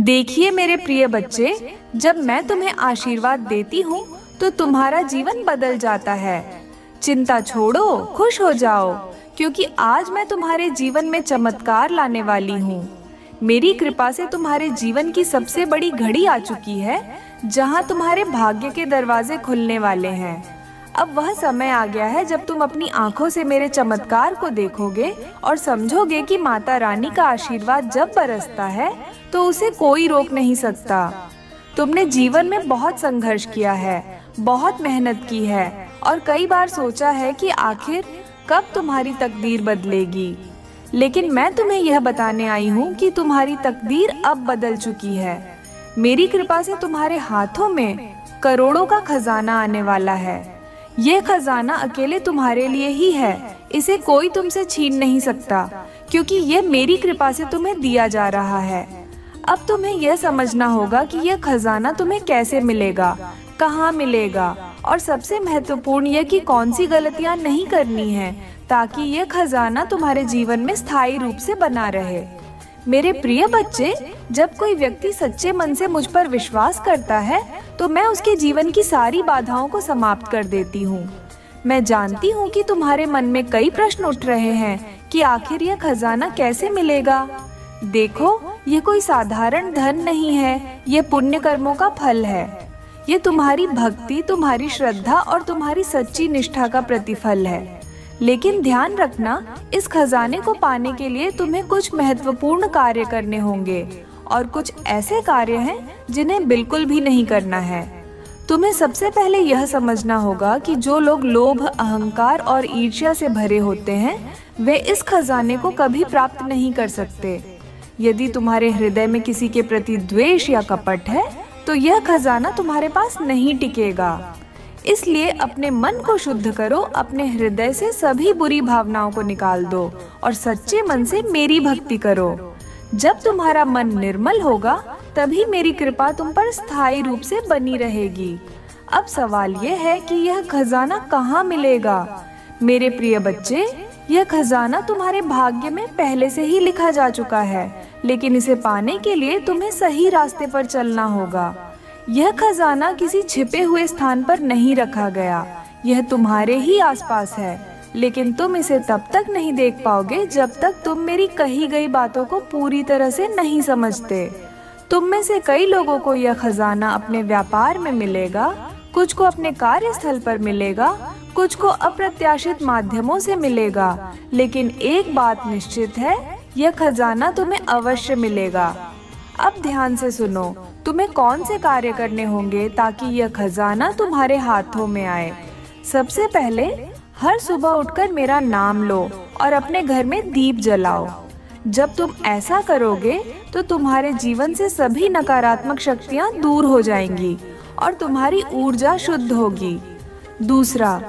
देखिए मेरे प्रिय बच्चे, जब मैं तुम्हें आशीर्वाद देती हूँ तो तुम्हारा जीवन बदल जाता है। चिंता छोड़ो, खुश हो जाओ, क्योंकि आज मैं तुम्हारे जीवन में चमत्कार लाने वाली हूँ। मेरी कृपा से तुम्हारे जीवन की सबसे बड़ी घड़ी आ चुकी है, जहाँ तुम्हारे भाग्य के दरवाजे खुलने वाले हैं। अब वह समय आ गया है जब तुम अपनी आंखों से मेरे चमत्कार को देखोगे और समझोगे कि माता रानी का आशीर्वाद जब बरसता है तो उसे कोई रोक नहीं सकता। तुमने जीवन में बहुत संघर्ष किया है, बहुत मेहनत की है और कई बार सोचा है कि आखिर कब तुम्हारी तकदीर बदलेगी। लेकिन मैं तुम्हें यह बताने आई हूँ कि तुम्हारी तकदीर अब बदल चुकी है। मेरी कृपा से तुम्हारे हाथों में करोड़ों का खजाना आने वाला है। ये खजाना अकेले तुम्हारे लिए ही है, इसे कोई तुमसे छीन नहीं सकता, क्योंकि ये मेरी कृपा से तुम्हें दिया जा रहा है। अब तुम्हें यह समझना होगा कि यह खजाना तुम्हें कैसे मिलेगा, कहाँ मिलेगा और सबसे महत्वपूर्ण यह कि कौन सी गलतियाँ नहीं करनी है, ताकि यह खजाना तुम्हारे जीवन में स्थायी रूप से बना रहे। मेरे प्रिय बच्चे, जब कोई व्यक्ति सच्चे मन से मुझ पर विश्वास करता है तो मैं उसके जीवन की सारी बाधाओं को समाप्त कर देती हूँ। मैं जानती हूँ कि तुम्हारे मन में कई प्रश्न उठ रहे हैं कि आखिर यह खजाना कैसे मिलेगा। देखो, ये कोई साधारण धन नहीं है, ये पुण्य कर्मों का फल है। ये तुम्हारी भक्ति, तुम्हारी श्रद्धा और तुम्हारी सच्ची निष्ठा का प्रतिफल है। लेकिन ध्यान रखना, इस खजाने को पाने के लिए तुम्हें कुछ महत्वपूर्ण कार्य करने होंगे और कुछ ऐसे कार्य हैं जिन्हें बिल्कुल भी नहीं करना है। तुम्हें सबसे पहले यह समझना होगा कि जो लोग लोभ, अहंकार और ईर्ष्या से भरे होते हैं वे इस खजाने को कभी प्राप्त नहीं कर सकते। यदि तुम्हारे हृदय में किसी के प्रति द्वेष या कपट है तो यह खजाना तुम्हारे पास नहीं टिकेगा। इसलिए अपने मन को शुद्ध करो, अपने हृदय से सभी बुरी भावनाओं को निकाल दो और सच्चे मन से मेरी भक्ति करो। जब तुम्हारा मन निर्मल होगा तभी मेरी कृपा तुम पर स्थायी रूप से बनी रहेगी। अब सवाल यह है कि यह खजाना कहाँ मिलेगा। मेरे प्रिय बच्चे, यह खजाना तुम्हारे भाग्य में पहले से ही लिखा जा चुका है, लेकिन इसे पाने के लिए तुम्हें सही रास्ते पर चलना होगा। यह खजाना किसी छिपे हुए स्थान पर नहीं रखा गया, यह तुम्हारे ही आसपास है, लेकिन तुम इसे तब तक नहीं देख पाओगे जब तक तुम मेरी कही गई बातों को पूरी तरह से नहीं समझते। तुम में से कई लोगों को यह खजाना अपने व्यापार में मिलेगा, कुछ को अपने कार्यस्थल पर मिलेगा, कुछ को अप्रत्याशित माध्यमों से मिलेगा, लेकिन एक बात निश्चित है, यह खजाना तुम्हें अवश्य मिलेगा। अब ध्यान से सुनो, तुम्हें कौन से कार्य करने होंगे ताकि यह खजाना तुम्हारे हाथों में आए। सबसे पहले हर सुबह उठकर मेरा नाम लो और अपने घर में दीप जलाओ। जब तुम ऐसा करोगे तो तुम्हारे जीवन से सभी नकारात्मक शक्तियाँ दूर हो जाएंगी और तुम्हारी ऊर्जा शुद्ध होगी। दूसरा,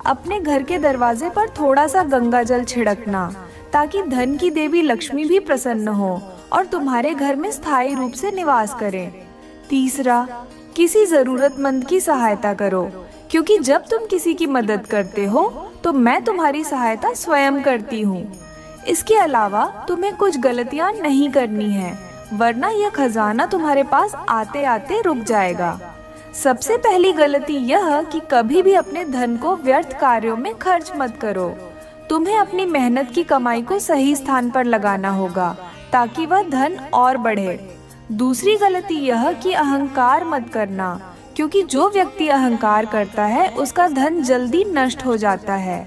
अपने घर के दरवाजे पर थोड़ा सा गंगा जल छिड़कना, ताकि धन की देवी लक्ष्मी भी प्रसन्न हो और तुम्हारे घर में स्थायी रूप से निवास करें। तीसरा, किसी जरूरतमंद की सहायता करो, क्योंकि जब तुम किसी की मदद करते हो तो मैं तुम्हारी सहायता स्वयं करती हूँ। इसके अलावा तुम्हें कुछ गलतियाँ नहीं करनी है, वरना यह खजाना तुम्हारे पास आते आते रुक जाएगा। सबसे पहली गलती यह कि कभी भी अपने धन को व्यर्थ कार्यों में खर्च मत करो। तुम्हें अपनी मेहनत की कमाई को सही स्थान पर लगाना होगा ताकि वह धन और बढ़े। दूसरी गलती यह कि अहंकार मत करना, क्योंकि जो व्यक्ति अहंकार करता है उसका धन जल्दी नष्ट हो जाता है।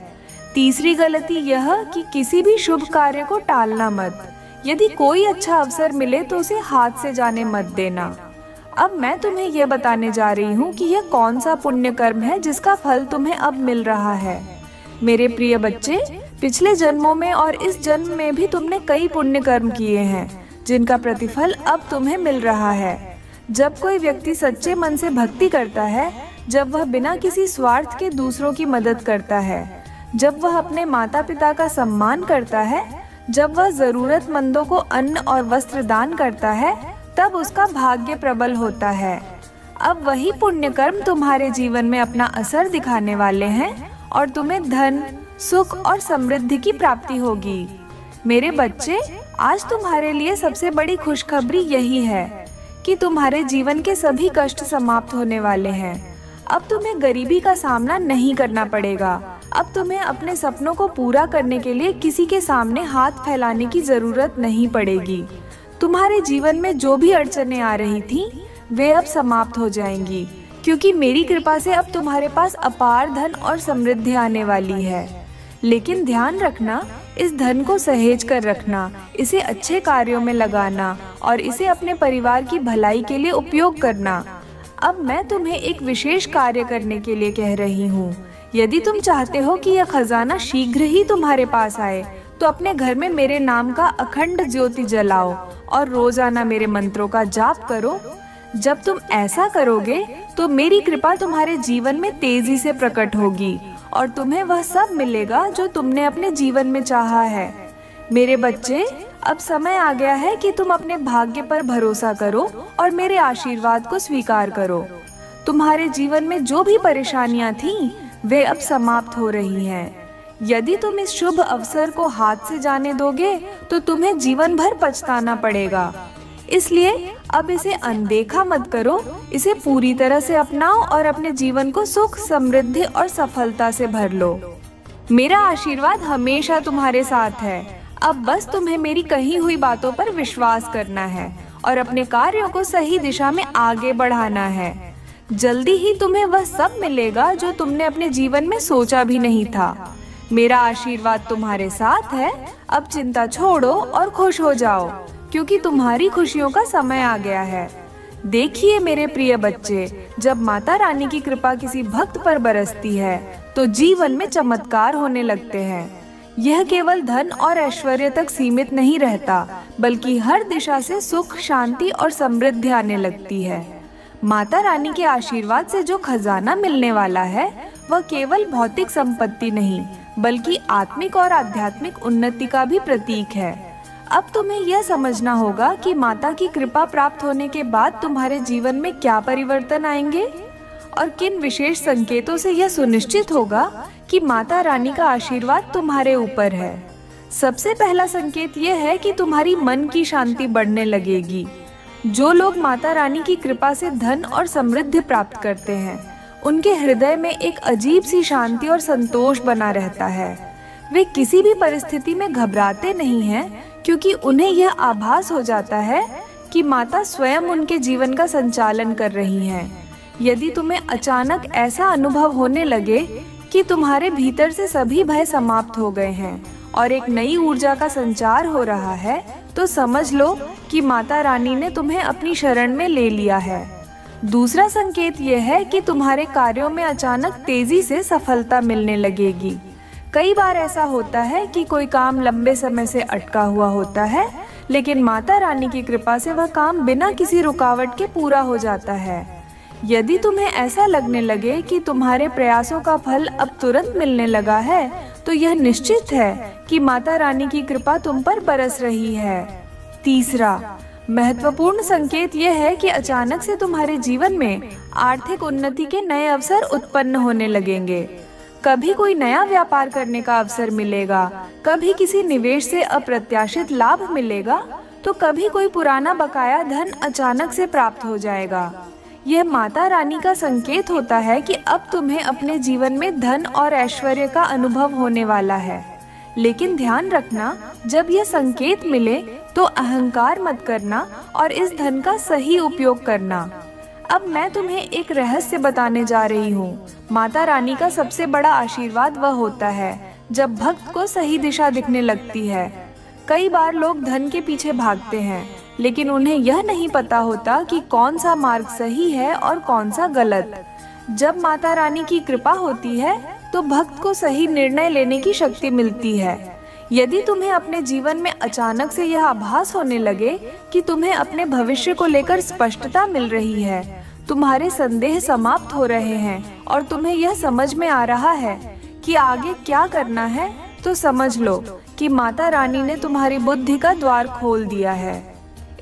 तीसरी गलती यह कि किसी भी शुभ कार्य को टालना मत। यदि कोई अच्छा अवसर मिले तो उसे हाथ से जाने मत देना। अब मैं तुम्हें यह बताने जा रही हूँ कि यह कौन सा पुण्य कर्म है जिसका फल तुम्हें अब मिल रहा है। मेरे प्रिय बच्चे, पिछले जन्मों में और इस जन्म में भी तुमने कई पुण्य कर्म किए हैं, जिनका प्रतिफल अब तुम्हें मिल रहा है। जब कोई व्यक्ति सच्चे मन से भक्ति करता है, जब वह बिना किसी स्वार्थ के दूसरों की मदद करता है, जब वह अपने माता पिता का सम्मान करता है, जब वह जरूरतमंदों को अन्न और वस्त्र दान करता है, तब उसका भाग्य प्रबल होता है। अब वही पुण्य कर्म तुम्हारे जीवन में अपना असर दिखाने वाले हैं और तुम्हें धन, सुख और समृद्धि की प्राप्ति होगी। मेरे बच्चे, आज तुम्हारे लिए सबसे बड़ी खुशखबरी यही है। कि तुम्हारे जीवन के सभी कष्ट समाप्त होने वाले हैं। अब तुम्हें गरीबी का सामना नहीं करना पड़ेगा। अब तुम्हें अपने सपनों को पूरा करने के लिए किसी के सामने हाथ फैलाने की जरूरत नहीं पड़ेगी। तुम्हारे जीवन में जो भी अड़चनें आ रही थीं, वे अब समाप्त हो जाएंगी, क्योंकि मेरी कृपा से अब तुम्हारे पास अपार धन और समृद्धि आने वाली है। लेकिन ध्यान रखना, इस धन को सहेज कर रखना, इसे अच्छे कार्यों में लगाना और इसे अपने परिवार की भलाई के लिए उपयोग करना। अब मैं तुम्हें एक विशेष कार्य करने के लिए कह रही हूँ। यदि तुम चाहते हो कि यह खजाना शीघ्र ही तुम्हारे पास आए, तो अपने घर में मेरे नाम का अखंड ज्योति जलाओ और रोजाना मेरे मंत्रों का जाप करो। जब तुम ऐसा करोगे तो मेरी कृपा तुम्हारे जीवन में तेजी से प्रकट होगी और तुम्हें वह सब मिलेगा जो तुमने अपने जीवन में चाहा है। मेरे बच्चे, अब समय आ गया है कि तुम अपने भाग्य पर भरोसा करो और मेरे आशीर्वाद को स्वीकार करो। तुम्हारे जीवन में जो भी परेशानियां थीं, वे अब समाप्त हो रही हैं। यदि तुम इस शुभ अवसर को हाथ से जाने दोगे तो तुम्हें जीवन भर पछताना पड़ेगा। इसलिए अब इसे अनदेखा मत करो, इसे पूरी तरह से अपनाओ और अपने जीवन को सुख, समृद्धि और सफलता से भर लो। मेरा आशीर्वाद हमेशा तुम्हारे साथ है। अब बस तुम्हें मेरी कही हुई बातों पर विश्वास करना है और अपने कार्यों को सही दिशा में आगे बढ़ाना है। जल्दी ही तुम्हें वह सब मिलेगा जो तुमने अपने जीवन में सोचा भी नहीं था। मेरा आशीर्वाद तुम्हारे साथ है। अब चिंता छोड़ो और खुश हो जाओ, क्योंकि तुम्हारी खुशियों का समय आ गया है। देखिए मेरे प्रिय बच्चे, जब माता रानी की कृपा किसी भक्त पर बरसती है तो जीवन में चमत्कार होने लगते हैं। यह केवल धन और ऐश्वर्य तक सीमित नहीं रहता, बल्कि हर दिशा से सुख, शांति और समृद्धि आने लगती है। माता रानी के आशीर्वाद से जो खजाना मिलने वाला है, वह केवल भौतिक संपत्ति नहीं, बल्कि आत्मिक और आध्यात्मिक उन्नति का भी प्रतीक है। अब तुम्हें यह समझना होगा कि माता की कृपा प्राप्त होने के बाद तुम्हारे जीवन में क्या परिवर्तन आएंगे और किन विशेष संकेतों से यह सुनिश्चित होगा कि माता रानी का आशीर्वाद तुम्हारे ऊपर है। सबसे पहला संकेत यह है कि तुम्हारी मन की शांति बढ़ने लगेगी। जो लोग माता रानी की कृपा से धन और समृद्धि प्राप्त करते हैं, उनके हृदय में एक अजीब सी शांति और संतोष बना रहता है। वे किसी भी परिस्थिति में घबराते नहीं हैं, क्योंकि उन्हें यह आभास हो जाता है कि माता स्वयं उनके जीवन का संचालन कर रही हैं। यदि तुम्हें अचानक ऐसा अनुभव होने लगे कि तुम्हारे भीतर से सभी भय समाप्त हो गए हैं और एक नई ऊर्जा का संचार हो रहा है, तो समझ लो कि माता रानी ने तुम्हें अपनी शरण में ले लिया है। दूसरा संकेत यह है कि तुम्हारे कार्यों में अचानक तेजी से सफलता मिलने लगेगी। कई बार ऐसा होता है कि कोई काम लंबे समय से अटका हुआ होता है, लेकिन माता रानी की कृपा से वह काम बिना किसी रुकावट के पूरा हो जाता है। यदि तुम्हें ऐसा लगने लगे कि तुम्हारे प्रयासों का फल अब तुरंत मिलने लगा है, तो यह निश्चित है कि माता रानी की कृपा तुम पर बरस रही है। तीसरा महत्वपूर्ण संकेत यह है कि अचानक से तुम्हारे जीवन में आर्थिक उन्नति के नए अवसर उत्पन्न होने लगेंगे। कभी कोई नया व्यापार करने का अवसर मिलेगा, कभी किसी निवेश से अप्रत्याशित लाभ मिलेगा, तो कभी कोई पुराना बकाया धन अचानक से प्राप्त हो जाएगा। यह माता रानी का संकेत होता है कि अब तुम्हें अपने जीवन में धन और ऐश्वर्य का अनुभव होने वाला है। लेकिन ध्यान रखना, जब यह संकेत मिले तो अहंकार मत करना और इस धन का सही उपयोग करना। अब मैं तुम्हें एक रहस्य बताने जा रही हूँ। माता रानी का सबसे बड़ा आशीर्वाद वह होता है जब भक्त को सही दिशा दिखने लगती है। कई बार लोग धन के पीछे भागते हैं, लेकिन उन्हें यह नहीं पता होता कि कौन सा मार्ग सही है और कौन सा गलत। जब माता रानी की कृपा होती है तो भक्त को सही निर्णय लेने की शक्ति मिलती है। यदि तुम्हें अपने जीवन में अचानक से यह आभास होने लगे कि तुम्हें अपने भविष्य को लेकर स्पष्टता मिल रही है, तुम्हारे संदेह समाप्त हो रहे हैं और तुम्हें यह समझ में आ रहा है कि आगे क्या करना है, तो समझ लो कि माता रानी ने तुम्हारी बुद्धि का द्वार खोल दिया है।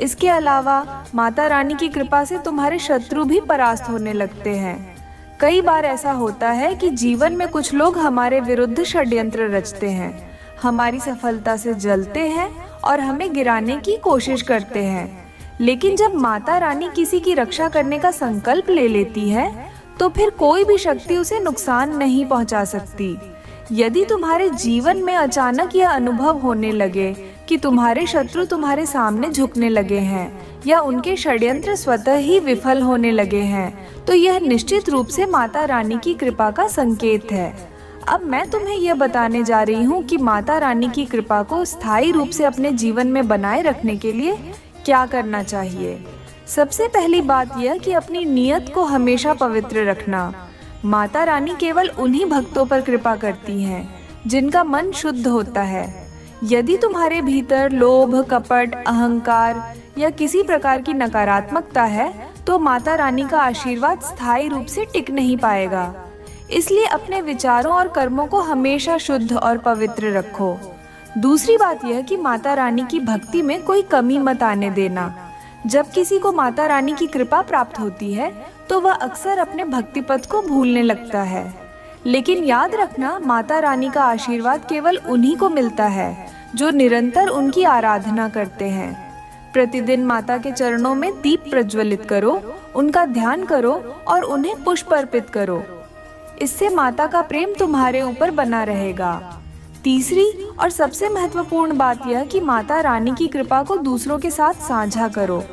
इसके अलावा माता रानी की कृपा से तुम्हारे शत्रु भी परास्त होने लगते हैं। कई बार ऐसा होता है कि जीवन में कुछ लोग हमारे विरुद्ध षड्यंत्र रचते हैं, हमारी सफलता से जलते हैं और हमें गिराने की कोशिश करते हैं। लेकिन जब माता रानी किसी की रक्षा करने का संकल्प ले लेती है तो फिर कोई भी शक्ति उसे नुकसान नहीं पहुंचा सकती। यदि तुम्हारे जीवन में अचानक यह अनुभव होने लगे कि तुम्हारे शत्रु तुम्हारे सामने झुकने लगे हैं या उनके षड्यंत्र स्वतः ही विफल होने लगे हैं, तो यह निश्चित रूप से माता रानी की कृपा का संकेत है। अब मैं तुम्हें यह बताने जा रही हूँ कि माता रानी की कृपा को स्थायी रूप से अपने जीवन में बनाए रखने के लिए क्या करना चाहिए। सबसे पहली बात यह कि अपनी नियत को हमेशा पवित्र रखना। माता रानी केवल उन्हीं भक्तों पर कृपा करती हैं जिनका मन शुद्ध होता है। यदि तुम्हारे भीतर लोभ, कपट, अहंकार या किसी प्रकार की नकारात्मकता है तो माता रानी का आशीर्वाद स्थायी रूप से टिक नहीं पाएगा। इसलिए अपने विचारों और कर्मों को हमेशा शुद्ध और पवित्र रखो। दूसरी बात यह कि माता रानी की भक्ति में कोई कमी मत आने देना। जब किसी को माता रानी की कृपा प्राप्त होती है तो वह अक्सर अपने भक्ति पथ को भूलने लगता है। लेकिन याद रखना, माता रानी का आशीर्वाद केवल उन्हीं को मिलता है जो निरंतर उनकी आराधना करते हैं। प्रतिदिन माता के चरणों में दीप प्रज्वलित करो, उनका ध्यान करो और उन्हें पुष्प अर्पित करो। इससे माता का प्रेम तुम्हारे ऊपर बना रहेगा। तीसरी और सबसे महत्वपूर्ण बात यह कि माता रानी की कृपा को दूसरों के साथ साझा करो।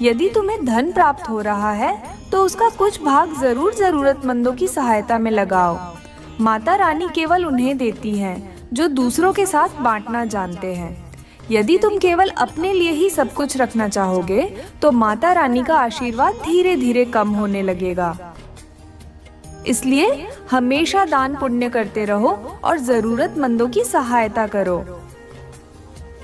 यदि तुम्हें धन प्राप्त हो रहा है तो उसका कुछ भाग जरूर जरूरतमंदों की सहायता में लगाओ। माता रानी केवल उन्हें देती हैं जो दूसरों के साथ बांटना जानते हैं। यदि तुम केवल अपने लिए ही सब कुछ रखना चाहोगे तो माता रानी का आशीर्वाद धीरे धीरे कम होने लगेगा। इसलिए हमेशा दान पुण्य करते रहो और जरूरतमंदों की सहायता करो।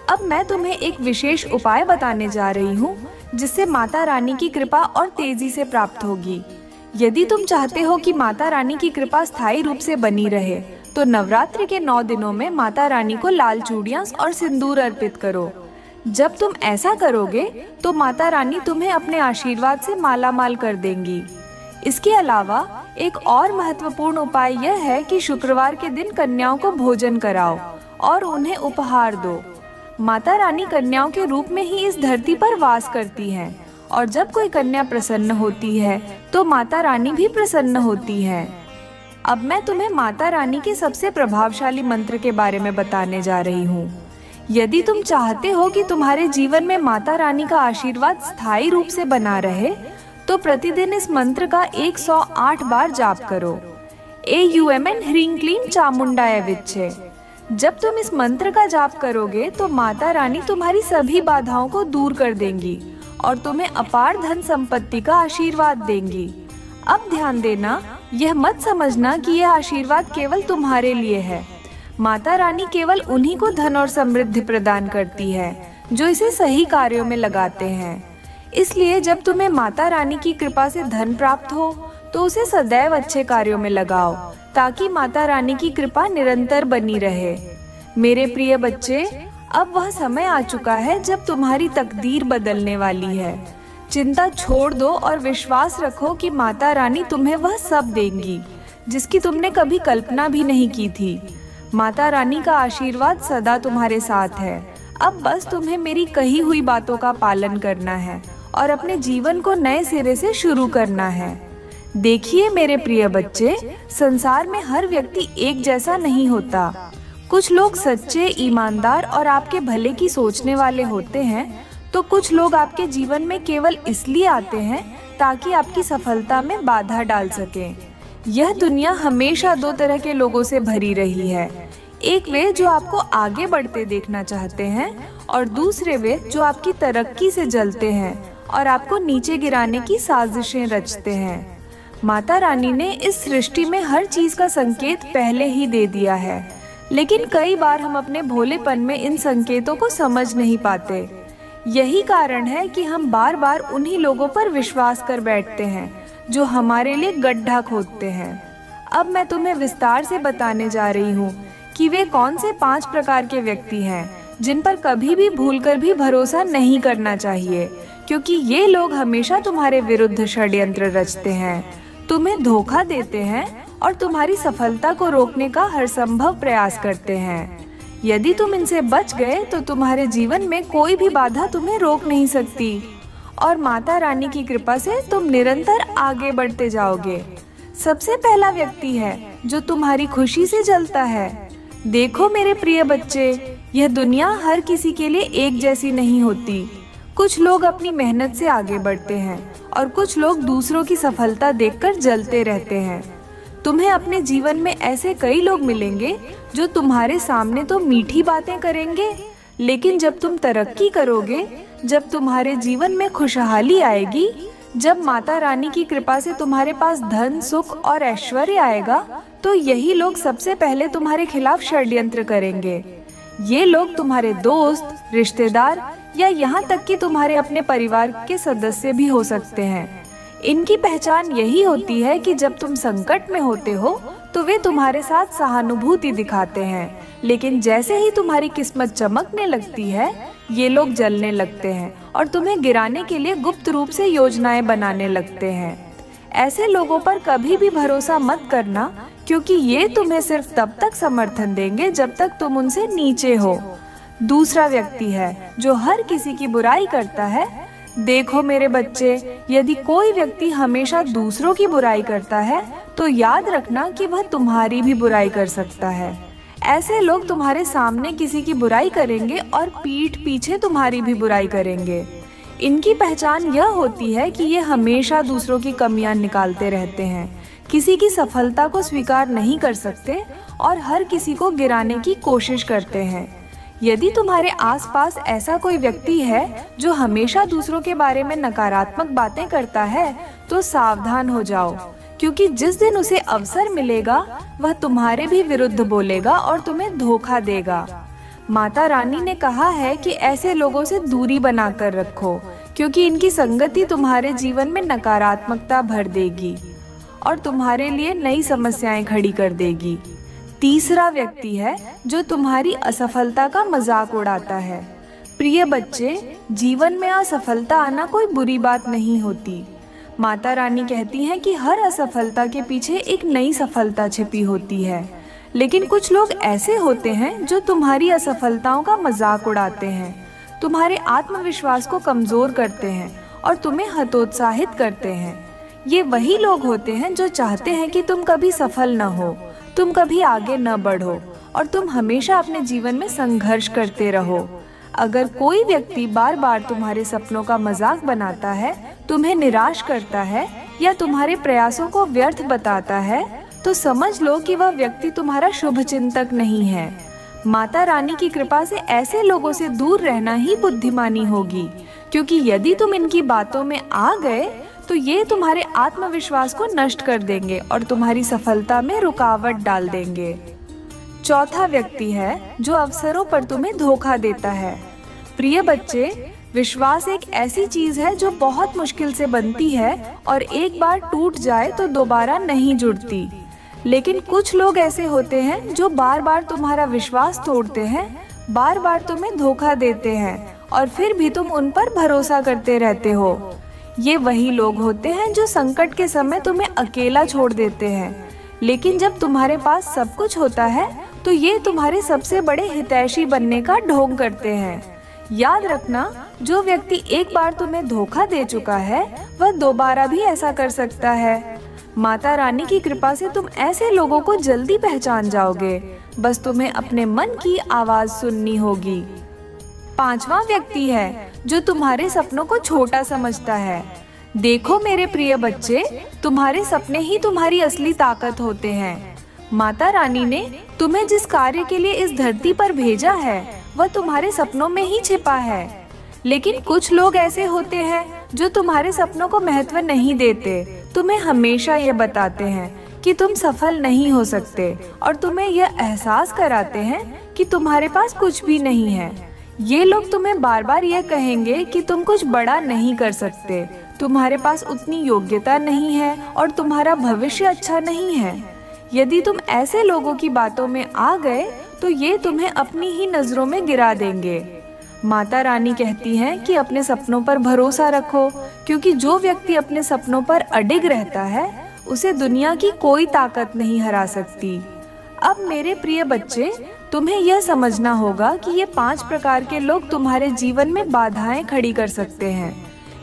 अब मैं तुम्हें एक विशेष उपाय बताने जा रही हूँ जिससे माता रानी की कृपा और तेजी से प्राप्त होगी। यदि तुम चाहते हो कि माता रानी की कृपा स्थायी रूप से बनी रहे तो नवरात्रि के 9 दिनों में माता रानी को लाल चूड़ियां और सिंदूर अर्पित करो। जब तुम ऐसा करोगे तो माता रानी तुम्हें अपने आशीर्वाद से मालामाल कर देंगी। इसके अलावा एक और महत्वपूर्ण उपाय यह है कि शुक्रवार के दिन कन्याओं को भोजन कराओ और उन्हें उपहार दो। माता रानी कन्याओं के रूप में ही इस धरती पर वास करती हैं और जब कोई कन्या प्रसन्न होती है तो माता रानी भी प्रसन्न होती है। अब मैं तुम्हें माता रानी के सबसे प्रभावशाली मंत्र के बारे में बताने जा रही हूँ। यदि तुम चाहते हो कि तुम्हारे जीवन में माता रानी का आशीर्वाद स्थायी रूप से बना रहे तो प्रतिदिन इस मंत्र का 108 बार जाप करो। AUMN ह्रीं क्लीं चामुंडाय विच्चे। जब तुम इस मंत्र का जाप करोगे तो माता रानी तुम्हारी सभी बाधाओं को दूर कर देंगी और तुम्हें अपार धन संपत्ति का आशीर्वाद देंगी। अब ध्यान देना, यह मत समझना कि यह आशीर्वाद केवल तुम्हारे लिए है। माता रानी केवल उन्हीं को धन और समृद्धि प्रदान करती है जो इसे सही कार्यों में लगाते हैं। इसलिए जब तुम्हें माता रानी की कृपा से धन प्राप्त हो तो उसे सदैव अच्छे कार्यों में लगाओ ताकि माता रानी की कृपा निरंतर बनी रहे। मेरे प्रिय बच्चे, अब वह समय आ चुका है जब तुम्हारी तकदीर बदलने वाली है। चिंता छोड़ दो और विश्वास रखो कि माता रानी तुम्हें वह सब देंगी जिसकी तुमने कभी कल्पना भी नहीं की थी। माता रानी का आशीर्वाद सदा तुम्हारे साथ है। अब बस तुम्हें मेरी कही हुई बातों का पालन करना है और अपने जीवन को नए सिरे से शुरू करना है। देखिए मेरे प्रिय बच्चे, संसार में हर व्यक्ति एक जैसा नहीं होता। कुछ लोग सच्चे, ईमानदार और आपके भले की सोचने वाले होते हैं तो कुछ लोग आपके जीवन में केवल इसलिए आते हैं ताकि आपकी सफलता में बाधा डाल सकें। यह दुनिया हमेशा 2 तरह के लोगों से भरी रही है। एक वे जो आपको आगे बढ़ते देखना चाहते हैं और दूसरे वे जो आपकी तरक्की से जलते हैं और आपको नीचे गिराने की साजिशें रचते हैं। माता रानी ने इस सृष्टि में हर चीज का संकेत पहले ही दे दिया है, लेकिन कई बार हम अपने भोलेपन में इन संकेतों को समझ नहीं पाते। यही कारण है कि हम बार बार उन्हीं लोगों पर विश्वास कर बैठते हैं जो हमारे लिए गड्ढा खोदते हैं। अब मैं तुम्हें विस्तार से बताने जा रही हूँ कि वे कौन से 5 प्रकार के व्यक्ति हैं जिन पर कभी भी भूलकर भी भरोसा नहीं करना चाहिए, क्योंकि ये लोग हमेशा तुम्हारे विरुद्ध षड्यंत्र रचते हैं, तुम्हें धोखा देते हैं और तुम्हारी सफलता को रोकने का हर संभव प्रयास करते हैं। यदि तुम इनसे बच गए तो तुम्हारे जीवन में कोई भी बाधा तुम्हें रोक नहीं सकती और माता रानी की कृपा से तुम निरंतर आगे बढ़ते जाओगे। सबसे पहला व्यक्ति है जो तुम्हारी खुशी से जलता है। देखो मेरे प्रिय बच्चे, यह दुनिया हर किसी के लिए एक जैसी नहीं होती। कुछ लोग अपनी मेहनत से आगे बढ़ते हैं और कुछ लोग दूसरों की सफलता देखकर जलते रहते हैं। तुम्हें अपने जीवन में ऐसे कई लोग मिलेंगे जो तुम्हारे सामने तो मीठी बातें करेंगे, लेकिन जब तुम तरक्की करोगे, जब तुम्हारे जीवन में खुशहाली आएगी, जब माता रानी की कृपा से तुम्हारे पास धन, सुख और ऐश्वर्य आएगा, तो यही लोग सबसे पहले तुम्हारे खिलाफ षड्यंत्र करेंगे। ये लोग तुम्हारे दोस्त, रिश्तेदार या यहाँ तक कि तुम्हारे अपने परिवार के सदस्य भी हो सकते हैं। इनकी पहचान यही होती है कि जब तुम संकट में होते हो तो वे तुम्हारे साथ सहानुभूति दिखाते हैं, लेकिन जैसे ही तुम्हारी किस्मत चमकने लगती है, ये लोग जलने लगते हैं और तुम्हें गिराने के लिए गुप्त रूप से योजनाएं बनाने लगते हैं। ऐसे लोगों पर कभी भी भरोसा मत करना, क्योंकि ये तुम्हें सिर्फ तब तक समर्थन देंगे जब तक तुम उनसे नीचे हो। दूसरा व्यक्ति है जो हर किसी की बुराई करता है। देखो मेरे बच्चे, यदि कोई व्यक्ति हमेशा दूसरों की बुराई करता है तो याद रखना कि वह तुम्हारी भी बुराई कर सकता है। ऐसे लोग तुम्हारे सामने किसी की बुराई करेंगे और पीठ पीछे तुम्हारी भी बुराई करेंगे। इनकी पहचान यह होती है कि ये हमेशा दूसरों की कमियां निकालते रहते हैं, किसी की सफलता को स्वीकार नहीं कर सकते और हर किसी को गिराने की कोशिश करते हैं। यदि तुम्हारे आसपास ऐसा कोई व्यक्ति है जो हमेशा दूसरों के बारे में नकारात्मक बातें करता है, तो सावधान हो जाओ, क्योंकि जिस दिन उसे अवसर मिलेगा वह तुम्हारे भी विरुद्ध बोलेगा और तुम्हें धोखा देगा। माता रानी ने कहा है कि ऐसे लोगों से दूरी बनाकर रखो, क्योंकि इनकी संगति तुम्हारे जीवन में नकारात्मकता भर देगी और तुम्हारे लिए नई समस्याएं खड़ी कर देगी। तीसरा व्यक्ति है जो तुम्हारी असफलता का मजाक उड़ाता है। प्रिय बच्चे, जीवन में असफलता आना कोई बुरी बात नहीं होती। माता रानी कहती हैं कि हर असफलता के पीछे एक नई सफलता छिपी होती है, लेकिन कुछ लोग ऐसे होते हैं जो तुम्हारी असफलताओं का मजाक उड़ाते हैं, तुम्हारे आत्मविश्वास को कमजोर करते हैं और तुम्हें हतोत्साहित करते हैं। ये वही लोग होते हैं जो चाहते हैं कि तुम कभी सफल न हो, तुम कभी आगे न बढ़ो और तुम हमेशा अपने जीवन में संघर्ष करते रहो। अगर कोई व्यक्ति बार बार तुम्हारे सपनों का मजाक बनाता है, तुम्हें निराश करता है या तुम्हारे प्रयासों को व्यर्थ बताता है, तो समझ लो कि वह व्यक्ति तुम्हारा शुभ चिंतक नहीं है। माता रानी की कृपा से ऐसे लोगों से दूर रहना ही बुद्धिमानी होगी, क्योंकि यदि तुम इनकी बातों में आ गए तो ये तुम्हारे आत्मविश्वास को नष्ट कर देंगे और तुम्हारी सफलता में रुकावट डाल देंगे। चौथा व्यक्ति है जो अवसरों पर तुम्हें धोखा देता है। प्रिय बच्चे, विश्वास एक ऐसी चीज है जो बहुत मुश्किल से बनती है और एक बार टूट जाए तो दोबारा नहीं जुड़ती। लेकिन कुछ लोग ऐसे होते हैं जो बार बार तुम्हारा विश्वास तोड़ते हैं, बार बार तुम्हें धोखा देते हैं और फिर भी तुम उन पर भरोसा करते रहते हो। ये वही लोग होते हैं जो संकट के समय तुम्हें अकेला छोड़ देते हैं, लेकिन जब तुम्हारे पास सब कुछ होता है तो ये तुम्हारे सबसे बड़े हितैषी बनने का ढोंग करते हैं। याद रखना, जो व्यक्ति एक बार तुम्हें धोखा दे चुका है वह दोबारा भी ऐसा कर सकता है। माता रानी की कृपा से तुम ऐसे लोगों को जल्दी पहचान जाओगे, बस तुम्हें अपने मन की आवाज सुननी होगी। पांचवा व्यक्ति है जो तुम्हारे सपनों को छोटा समझता है। देखो मेरे प्रिय बच्चे, तुम्हारे सपने ही तुम्हारी असली ताकत होते हैं। माता रानी ने तुम्हें जिस कार्य के लिए इस धरती पर भेजा है वह तुम्हारे सपनों में ही छिपा है। लेकिन कुछ लोग ऐसे होते हैं जो तुम्हारे सपनों को महत्व नहीं देते, तुम्हें हमेशा ये बताते हैं कि तुम सफल नहीं हो सकते और तुम्हें यह एहसास कराते हैं कि तुम्हारे पास कुछ भी नहीं है। ये लोग तुम्हें बार बार यह कहेंगे कि तुम कुछ बड़ा नहीं कर सकते, तुम्हारे पास उतनी योग्यता नहीं है और तुम्हारा भविष्य अच्छा नहीं है। यदि तुम ऐसे लोगों की बातों में आ गए तो ये तुम्हें अपनी ही नजरों में गिरा देंगे। माता रानी कहती हैं कि अपने सपनों पर भरोसा रखो, क्योंकि जो व्यक्ति अपने सपनों पर अडिग रहता है उसे दुनिया की कोई ताकत नहीं हरा सकती। अब मेरे प्रिय बच्चे, तुम्हें यह समझना होगा कि ये 5 प्रकार के लोग तुम्हारे जीवन में बाधाएं खड़ी कर सकते हैं।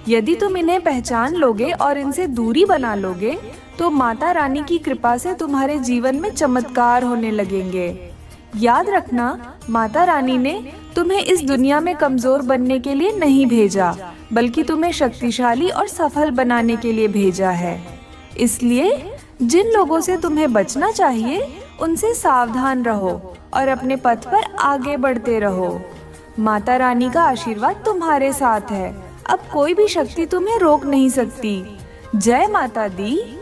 यदि तुम इन्हें पहचान लोगे और इनसे दूरी बना लोगे तो माता रानी की कृपा से तुम्हारे जीवन में चमत्कार होने लगेंगे। याद रखना, माता रानी ने तुम्हें इस दुनिया में कमजोर बनने के लिए नहीं भेजा, बल्कि तुम्हें शक्तिशाली और सफल बनाने के लिए भेजा है। इसलिए जिन लोगों से तुम्हें बचना चाहिए उनसे सावधान रहो और अपने पथ पर आगे बढ़ते रहो। माता रानी का आशीर्वाद तुम्हारे साथ है। अब कोई भी शक्ति तुम्हें रोक नहीं सकती। जय माता दी।